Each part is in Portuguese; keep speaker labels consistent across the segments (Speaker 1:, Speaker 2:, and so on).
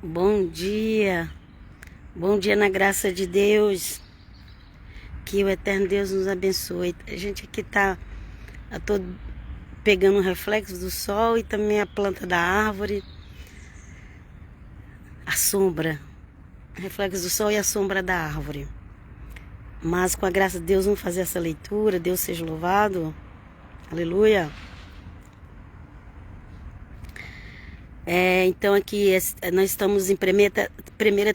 Speaker 1: Bom dia na graça de Deus, que o eterno Deus nos abençoe. A gente aqui tô pegando o reflexo do sol e também a planta da árvore, a sombra, reflexo do sol e a sombra da árvore. Mas com a graça de Deus vamos fazer essa leitura. Deus seja louvado, aleluia. Então aqui nós estamos em 1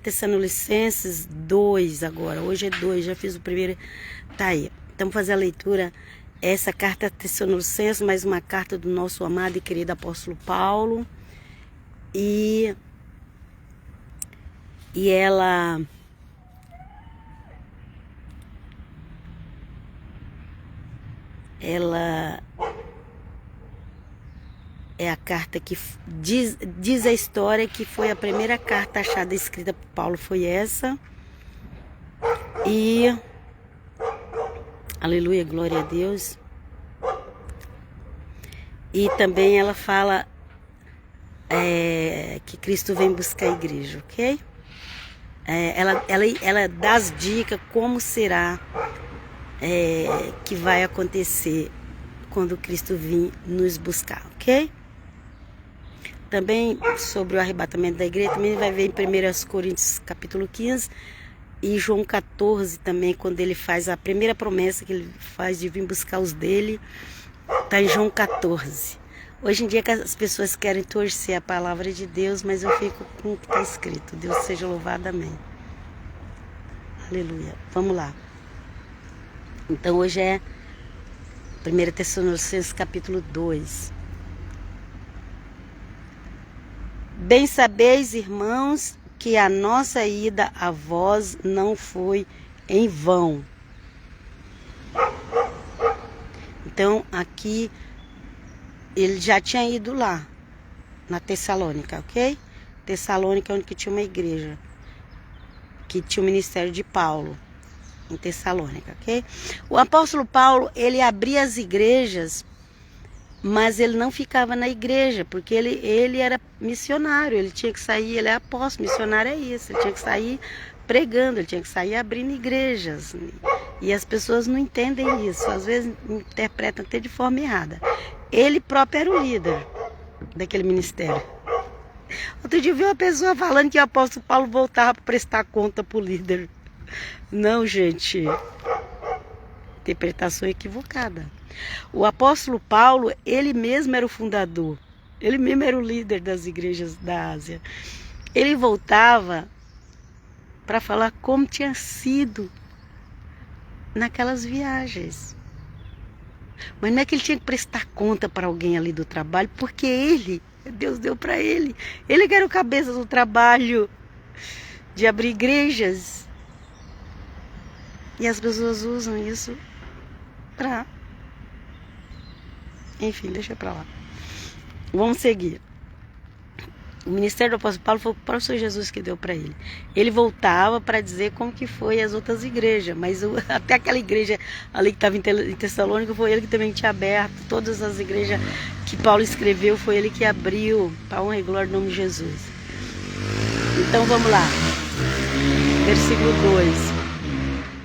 Speaker 1: Tessalonicenses 2 agora. Hoje é 2, já fiz o primeiro. Tá aí. Então fazer a leitura. Essa carta a Tessalonicenses, mais uma carta do nosso amado e querido apóstolo Paulo. E ela é a carta que diz a história que foi a primeira carta achada escrita por Paulo, foi essa. E aleluia, glória a Deus. E também ela fala que Cristo vem buscar a igreja, ok? Ela dá as dicas como será que vai acontecer quando Cristo vir nos buscar, ok? Também sobre o arrebatamento da igreja, também vai ver em 1 Coríntios capítulo 15 e João 14 também, quando ele faz a primeira promessa que ele faz de vir buscar os dele, está em João 14. Hoje em dia que as pessoas querem torcer a palavra de Deus, mas eu fico com o que está escrito. Deus seja louvado, amém. Aleluia. Vamos lá. Então hoje é 1 Tessalonicenses capítulo 2. Bem sabeis, irmãos, que a nossa ida a vós não foi em vão. Então, aqui, ele já tinha ido lá, na Tessalônica, ok? Tessalônica é onde tinha uma igreja, que tinha o ministério de Paulo, em Tessalônica, ok? O apóstolo Paulo, ele abria as igrejas, mas ele não ficava na igreja, porque ele era missionário, ele tinha que sair, ele é apóstolo, missionário é isso, ele tinha que sair pregando, ele tinha que sair abrindo igrejas. E as pessoas não entendem isso, às vezes interpretam até de forma errada. Ele próprio era o líder daquele ministério. Outro dia eu vi uma pessoa falando que o apóstolo Paulo voltava para prestar conta para o líder. Não, gente, interpretação equivocada. O apóstolo Paulo, ele mesmo era o fundador, ele mesmo era o líder das igrejas da Ásia. Ele voltava para falar como tinha sido naquelas viagens. Mas não é que ele tinha que prestar conta para alguém ali do trabalho, porque Deus deu para ele. Ele que era o cabeça do trabalho de abrir igrejas. E as pessoas usam isso para... Enfim, deixa pra lá. Vamos seguir. O ministério do apóstolo Paulo foi o próprio Senhor Jesus que deu para ele. Ele voltava para dizer como que foi as outras igrejas, mas até aquela igreja ali que estava em Tessalônica, foi ele que também tinha aberto. Todas as igrejas que Paulo escreveu, foi ele que abriu, para honra e glória do nome de Jesus. Então vamos lá. Versículo 2.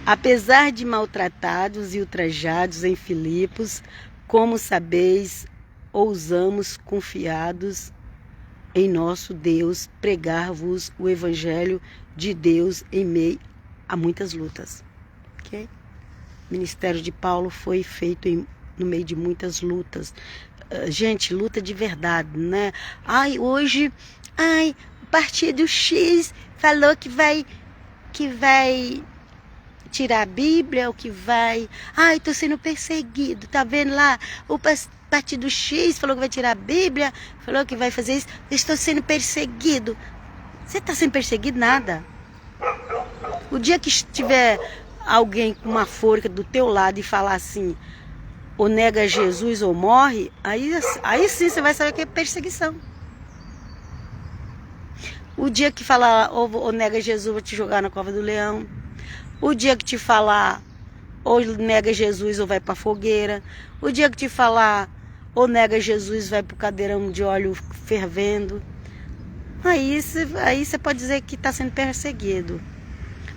Speaker 1: Apesar de maltratados e ultrajados em Filipos, como sabeis, ousamos, confiados em nosso Deus, pregar-vos o evangelho de Deus em meio a muitas lutas. Okay? O ministério de Paulo foi feito no meio de muitas lutas. Gente, luta de verdade, né? Hoje, o partido X falou que vai tirar a Bíblia, o que vai... estou sendo perseguido, tá vendo lá? O partido X falou que vai tirar a Bíblia, falou que vai fazer isso, eu estou sendo perseguido. Você está sendo perseguido? Nada. O dia que tiver alguém com uma forca do teu lado e falar assim, ou nega Jesus ou morre, aí sim você vai saber que é perseguição. O dia que falar, ou nega Jesus, vou te jogar na cova do leão. O dia que te falar, ou nega Jesus ou vai para a fogueira. O dia que te falar, ou nega Jesus, vai para o cadeirão de óleo fervendo. Aí você pode dizer que está sendo perseguido.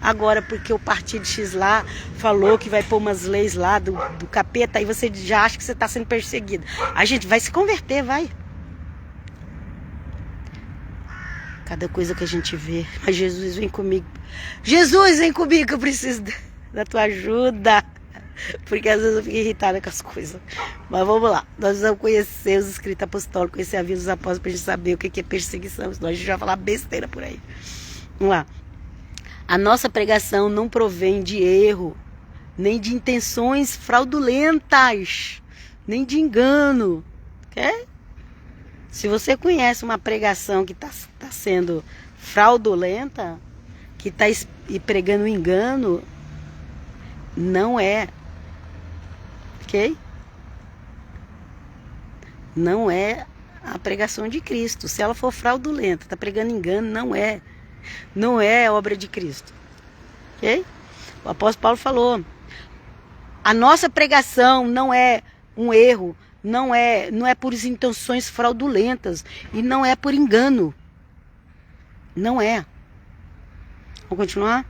Speaker 1: Agora, porque o partido X lá falou que vai pôr umas leis lá do capeta, aí você já acha que você está sendo perseguido. A gente vai se converter, vai. Cada coisa que a gente vê. Mas Jesus, vem comigo. Jesus, vem comigo, que eu preciso da tua ajuda. Porque às vezes eu fico irritada com as coisas. Mas vamos lá. Nós vamos conhecer os escritos apostólicos, conhecer a vida dos apóstolos, para a gente saber o que é perseguição. Senão a gente vai falar besteira por aí. Vamos lá. A nossa pregação não provém de erro, nem de intenções fraudulentas, nem de engano. Ok? Se você conhece uma pregação que está sendo fraudulenta, que está pregando engano, não é. Ok? Não é a pregação de Cristo. Se ela for fraudulenta, está pregando engano, não é. Não é obra de Cristo. Ok? O apóstolo Paulo falou: a nossa pregação não é um erro, não é por intenções fraudulentas e não é por engano. Não é. Vamos continuar?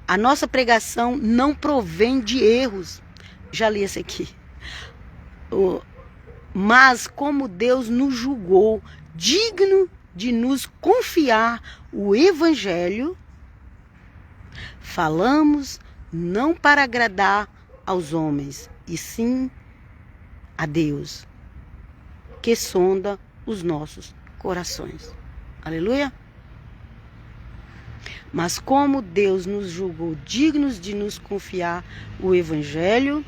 Speaker 1: A nossa pregação não provém de erros. Já li esse aqui. Mas como Deus nos julgou digno de nos confiar o Evangelho, falamos não para agradar aos homens, e sim a Deus, que sonda os nossos corações. Aleluia? Mas como Deus nos julgou dignos de nos confiar o Evangelho,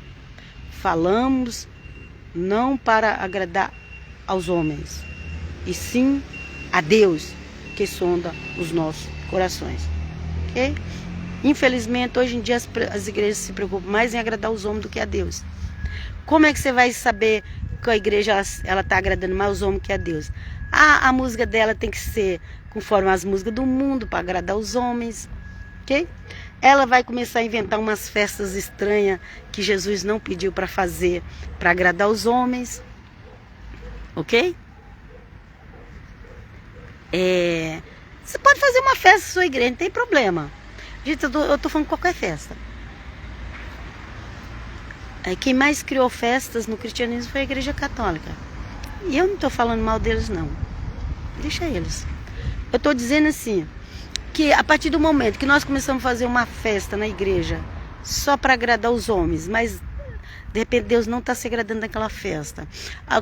Speaker 1: falamos não para agradar aos homens, e sim a Deus, que sonda os nossos corações. Ok? Infelizmente, hoje em dia as igrejas se preocupam mais em agradar os homens do que a Deus. Como é que você vai saber que a igreja ela está agradando mais os homens que a Deus? A música dela tem que ser conforme as músicas do mundo, para agradar os homens. Ok? Ela vai começar a inventar umas festas estranhas que Jesus não pediu para fazer, para agradar os homens. Ok? Você pode fazer uma festa na sua igreja, não tem problema. Gente, eu tô falando qualquer festa. Quem mais criou festas no cristianismo foi a Igreja Católica. E eu não tô falando mal deles, não. Deixa eles. Eu tô dizendo assim, que a partir do momento que nós começamos a fazer uma festa na igreja só para agradar os homens, mas de repente Deus não está se agradando daquela festa.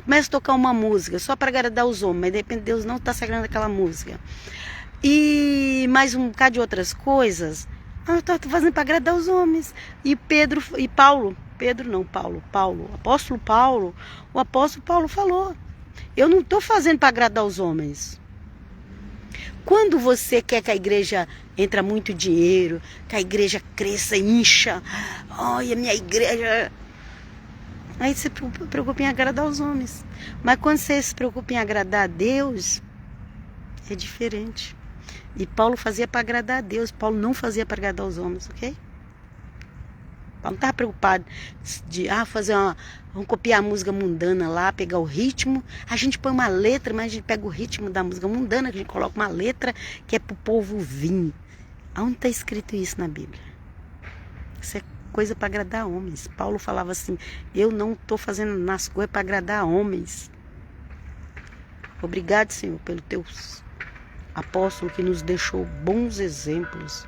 Speaker 1: Começa a tocar uma música só para agradar os homens, mas de repente Deus não está se agradando daquela música. E mais um bocado de outras coisas. Eu estou fazendo para agradar os homens. E Paulo, o apóstolo Paulo falou: eu não estou fazendo para agradar os homens. Quando você quer que a igreja entre muito dinheiro, que a igreja cresça, incha, olha, minha igreja... Aí você se preocupa em agradar os homens. Mas quando você se preocupa em agradar a Deus, é diferente. E Paulo fazia para agradar a Deus. Paulo não fazia para agradar os homens, ok? Paulo não estava preocupado de vamos copiar a música mundana lá, pegar o ritmo. A gente põe uma letra, mas a gente pega o ritmo da música mundana, a gente coloca uma letra que é para o povo vir. Aonde está escrito isso na Bíblia? Isso é coisa para agradar homens. Paulo falava assim: eu não estou fazendo nas coisas para agradar homens. Obrigado, Senhor, pelo teu apóstolo que nos deixou bons exemplos.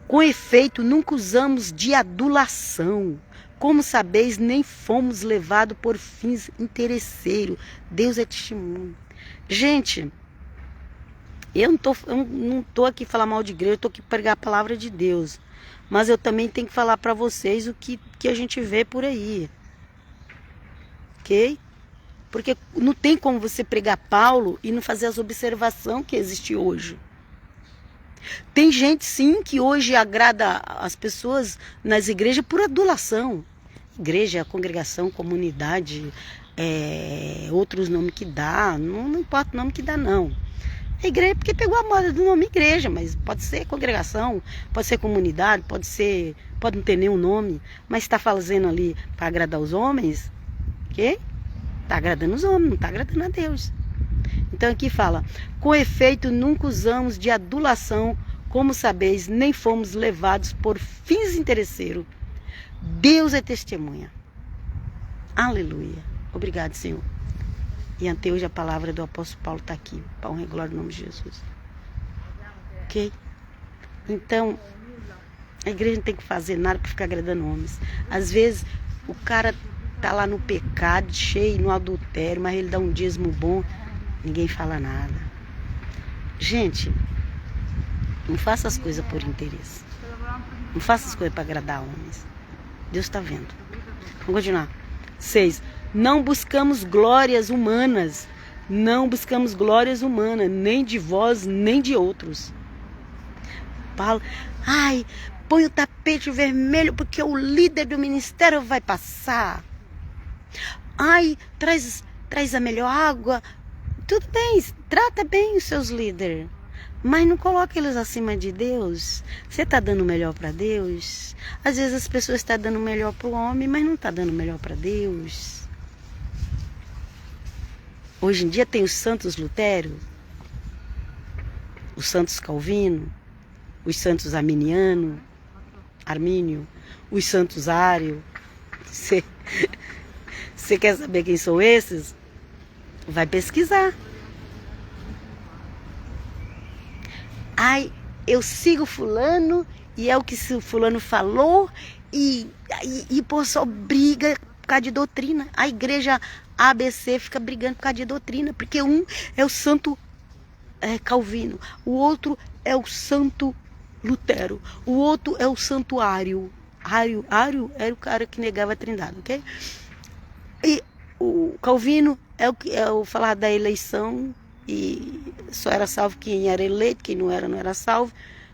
Speaker 1: Com efeito, nunca usamos de adulação. Como sabeis, nem fomos levados por fins interesseiros. Deus é testemunho. Gente, eu não tô aqui falar mal de igreja, eu tô aqui pregar a palavra de Deus. Mas eu também tenho que falar para vocês o que a gente vê por aí. Ok? Porque não tem como você pregar Paulo e não fazer as observações que existem hoje. Tem gente, sim, que hoje agrada as pessoas nas igrejas por adulação. Igreja, congregação, comunidade, outros nomes que dá, não importa o nome que dá, não. A igreja porque pegou a moda do nome igreja, mas pode ser congregação, pode ser comunidade, pode não ter nenhum nome, mas está fazendo ali para agradar os homens, ok? Está agradando os homens, não está agradando a Deus. Então aqui fala, com efeito nunca usamos de adulação, como sabeis, nem fomos levados por fins interesseiros. Deus é testemunha. Aleluia. Obrigado, Senhor. E até hoje a palavra do apóstolo Paulo está aqui. Para honra e glória no nome de Jesus. Ok? Então, a igreja não tem que fazer nada para ficar agradando homens. Às vezes, o cara tá lá no pecado, cheio, no adultério, mas ele dá um dízimo bom, ninguém fala nada. Gente, não faça as coisas por interesse. Não faça as coisas para agradar homens. Deus está vendo. Vamos continuar. 6. Não buscamos glórias humanas. Não buscamos glórias humanas, nem de vós, nem de outros. Paulo, ai, põe o tapete vermelho porque o líder do ministério vai passar. Ai, traz a melhor água. Tudo bem, trata bem os seus líderes. Mas não coloca eles acima de Deus. Você está dando o melhor para Deus? Às vezes as pessoas estão dando o melhor para o homem, mas não está dando o melhor para Deus. Hoje em dia tem os santos Lutero, os santos Calvino, os santos Armínio, os santos Ário. Você quer saber quem são esses? Vai pesquisar. Ai, eu sigo fulano e é o que o fulano falou e o pessoal briga por causa de doutrina. A igreja ABC fica brigando por causa de doutrina, porque um é o santo Calvino, o outro é o santo Lutero, o outro é o santo Ário. Ário era o cara que negava a trindade, ok? E o Calvino é o falar da eleição, e só era salvo quem era eleito, quem não era salvo.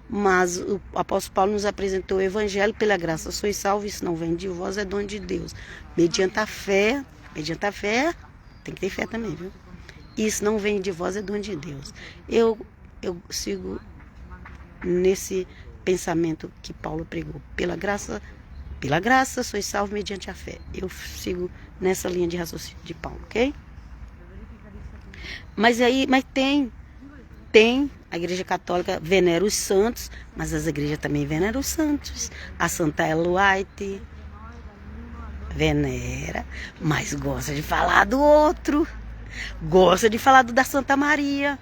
Speaker 1: Mas o apóstolo Paulo nos apresentou o evangelho pela graça. Sois salvo, isso não vem de vós, é dom de Deus. Mediante a fé, tem que ter fé também, viu? Isso não vem de vós, é dom de Deus. Eu sigo nesse pensamento que Paulo pregou. Pela graça, sois salvo mediante a fé. Eu sigo nessa linha de raciocínio de Paulo, ok? Mas tem, a igreja católica venera os santos, mas as igrejas também veneram os santos. A Santa Ellen White venera, mas gosta de falar do outro. Gosta de falar da Santa Maria.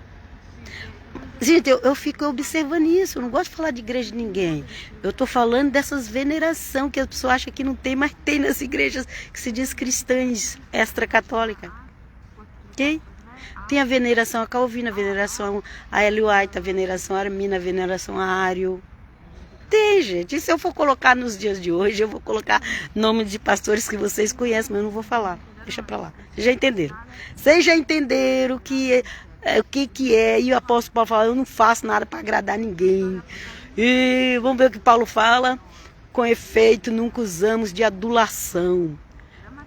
Speaker 1: Gente, eu fico observando isso. Eu não gosto de falar de igreja de ninguém. Eu estou falando dessas veneração que a pessoa acha que não tem, mas tem nas igrejas que se diz cristãs extra-católicas. Ok? Tem a veneração a Calvino, a veneração a Ellen White, a veneração a Armínio, a veneração a Ário. Tem, gente. E se eu for colocar nos dias de hoje, eu vou colocar nome de pastores que vocês conhecem, mas eu não vou falar. Deixa pra lá. Vocês já entenderam? Vocês já entenderam o que é. E o apóstolo Paulo fala, eu não faço nada para agradar ninguém. E vamos ver o que Paulo fala. Com efeito, nunca usamos de adulação.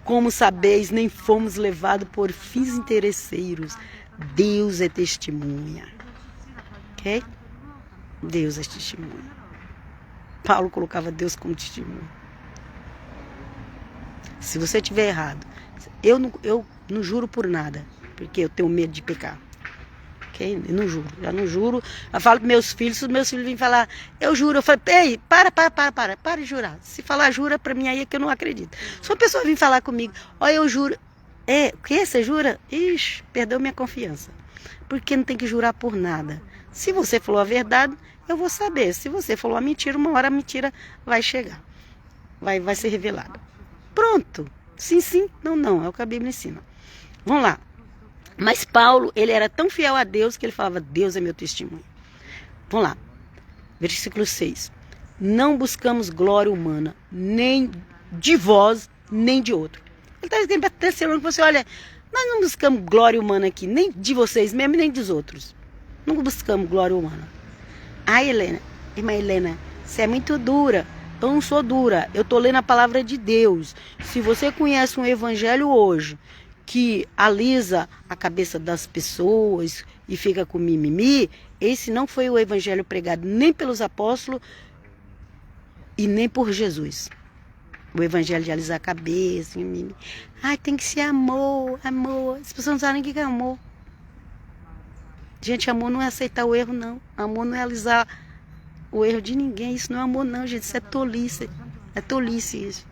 Speaker 1: Como sabeis, nem fomos levados por fins interesseiros. Deus é testemunha. Ok? Deus é testemunha. Paulo colocava Deus como testemunha. Se você estiver errado, eu não juro por nada, porque eu tenho medo de pecar. Ok? Eu não juro, já não juro. Eu falo para meus filhos, se os meus filhos vêm falar, eu juro, eu falo, ei, para de jurar. Se falar jura, para mim aí é que eu não acredito. Se uma pessoa vir falar comigo, ó, eu juro, o que? Você jura? Ixi, perdeu minha confiança. Porque não tem que jurar por nada. Se você falou a verdade, eu vou saber. Se você falou a mentira, uma hora a mentira vai chegar. Vai ser revelada. Pronto. Sim, sim, não. É o que a Bíblia ensina. Vamos lá. Mas Paulo, ele era tão fiel a Deus que ele falava, Deus é meu testemunho. Vamos lá. Versículo 6. Não buscamos glória humana, nem de vós, nem de outro. Ele está dizendo para Tessalônica, você olha, nós não buscamos glória humana aqui, nem de vocês mesmo, nem dos outros. Não buscamos glória humana. Irmã Helena, você é muito dura. Eu não sou dura, eu estou lendo a palavra de Deus. Se você conhece um evangelho hoje que alisa a cabeça das pessoas e fica com mimimi, esse não foi o evangelho pregado nem pelos apóstolos e nem por Jesus. O evangelho de alisar a cabeça, mimimi. Ai, tem que ser amor. As pessoas não sabem nem o que é amor. Gente, amor não é aceitar o erro, não. Amor não é alisar o erro de ninguém. Isso não é amor, não, gente. Isso é tolice. É tolice isso.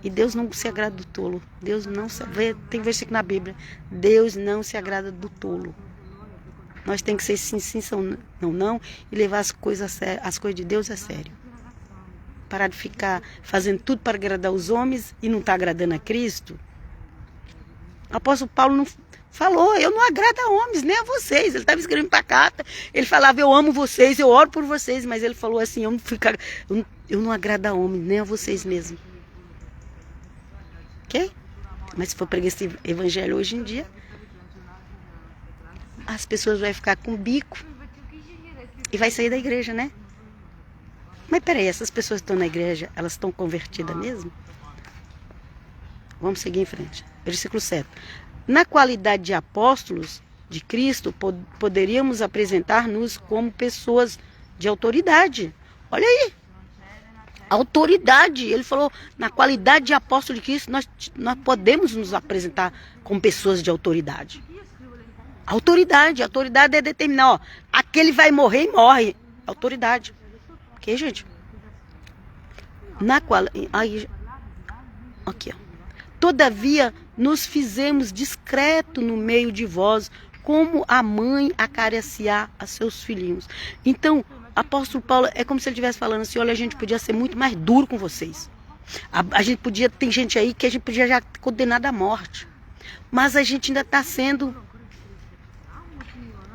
Speaker 1: E Deus não se agrada do tolo. Deus não se... Tem versículo na Bíblia. Deus não se agrada do tolo. Nós temos que ser sim, sim, não, não. E levar as coisas de Deus a sério. Parar de ficar fazendo tudo para agradar os homens e não estar agradando a Cristo. O apóstolo Paulo não falou, eu não agrado a homens, nem a vocês. Ele estava escrevendo para a carta. Ele falava, eu amo vocês, eu oro por vocês. Mas ele falou assim, eu não agrado a homens, nem a vocês mesmo. Ok? Mas se for pregar esse evangelho hoje em dia, as pessoas vão ficar com o bico e vai sair da igreja, né? Mas peraí, essas pessoas que estão na igreja, elas estão convertidas mesmo? Vamos seguir em frente. Versículo 7. Na qualidade de apóstolos de Cristo, poderíamos apresentar-nos como pessoas de autoridade. Olha aí. Autoridade. Ele falou, na qualidade de apóstolo de Cristo, nós podemos nos apresentar como pessoas de autoridade. Autoridade. Autoridade é determinar, ó, aquele vai morrer e morre. Autoridade. Ok, gente? Aqui, ó. Todavia, nos fizemos discreto no meio de vós, como a mãe acariciar a seus filhinhos. Então, apóstolo Paulo, é como se ele estivesse falando assim, olha, a gente podia ser muito mais duro com vocês. A gente podia, tem gente aí que a gente podia já condenar à morte. Mas a gente ainda está sendo...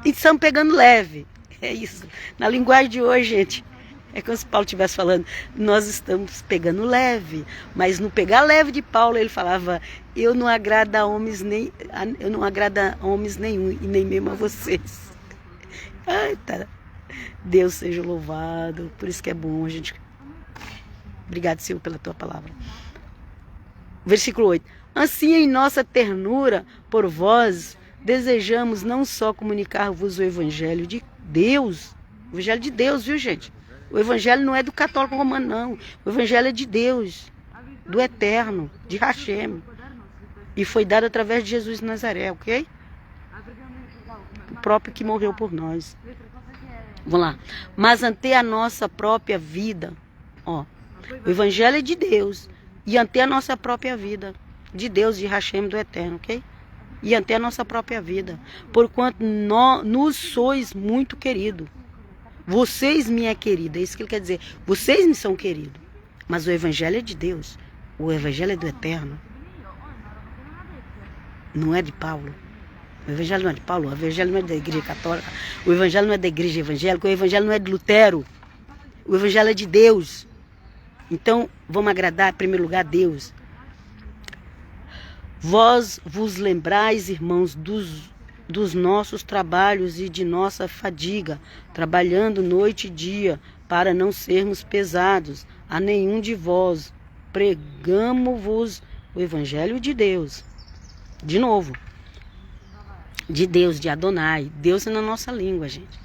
Speaker 1: E estamos pegando leve. É isso. Na linguagem de hoje, gente, é como se Paulo estivesse falando, nós estamos pegando leve. Mas no pegar leve de Paulo, ele falava, eu não agrado a homens nenhum, e nem mesmo a vocês. Ai, tá. Deus seja louvado. Por isso que é bom, gente. Obrigado, Senhor, pela tua palavra. Versículo 8. Assim, em nossa ternura por vós, desejamos não só comunicar-vos o evangelho de Deus. O evangelho de Deus, viu, gente? O evangelho não é do católico romano, não. O evangelho é de Deus, do eterno, de Hashem. E foi dado através de Jesus de Nazaré, ok? O próprio que morreu por nós. Vamos lá. Mas ante a nossa própria vida, ó, o evangelho é de Deus. E ante a nossa própria vida, de Deus, de Hashem, do eterno, ok? E ante a nossa própria vida. Porquanto nos sois muito queridos. Vocês me é querida, é isso que ele quer dizer. Vocês me são queridos. Mas o evangelho é de Deus. O evangelho é do eterno. Não é de Paulo. O evangelho não é de Paulo. O evangelho não é da igreja católica. O evangelho não é da igreja evangélica. O evangelho não é de Lutero. O evangelho é de Deus. Então, vamos agradar em primeiro lugar a Deus. Vós vos lembrais, irmãos, dos nossos trabalhos e de nossa fadiga, trabalhando noite e dia, para não sermos pesados a nenhum de vós. Pregamo-vos o evangelho de Deus. De novo. De Deus, de Adonai. Deus é na nossa língua, gente.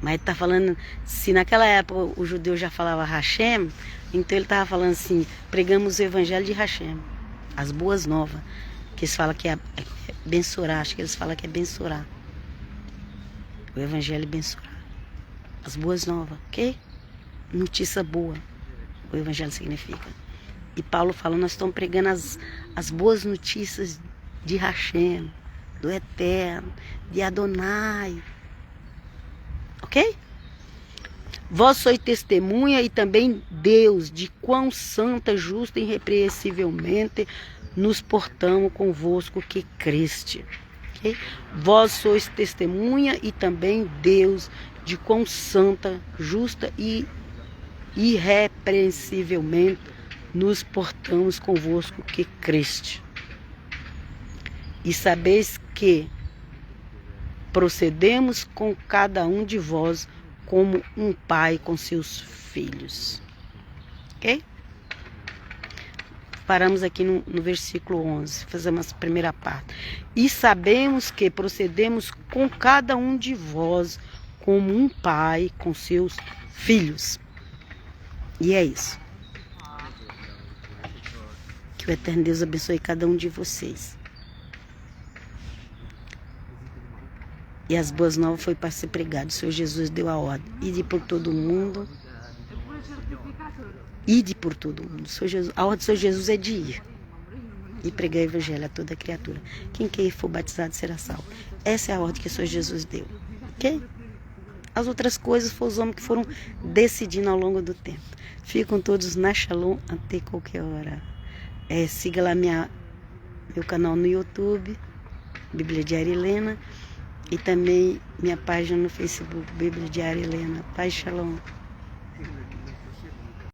Speaker 1: Mas ele está falando, se naquela época o judeu já falava Hashem, então ele estava falando assim, pregamos o evangelho de Hashem. As boas novas. Que eles falam que é bençorar, acho que eles falam que é bençorar. O evangelho é bençorar. As boas novas, ok? Notícia boa. O evangelho significa. E Paulo fala, nós estamos pregando as boas notícias de Hashem, do Eterno, de Adonai. Ok? Vós sois testemunha e também Deus, de quão santa, justa e irrepreensivelmente nos portamos convosco que creste. Okay? Vós sois testemunha e também Deus, de quão santa, justa e irrepreensivelmente nos portamos convosco que creste. E sabeis que procedemos com cada um de vós como um pai com seus filhos. Ok? Paramos aqui no versículo 11, fazemos a primeira parte. E sabemos que procedemos com cada um de vós como um pai com seus filhos. E é isso. Que o eterno Deus abençoe cada um de vocês. E as boas novas foi para ser pregado. O Senhor Jesus deu a ordem. Ide por todo mundo. Ide por todo mundo. A ordem do Senhor Jesus é de ir. E pregar o evangelho a toda criatura. Quem quer for batizado será salvo. Essa é a ordem que o Senhor Jesus deu. Ok? As outras coisas foram os homens que foram decidindo ao longo do tempo. Ficam todos na Shalom até qualquer hora. Siga lá meu canal no YouTube, Bíblia Diária Helena. E também minha página no Facebook, Bíblia Diária Helena. Paz, Shalom.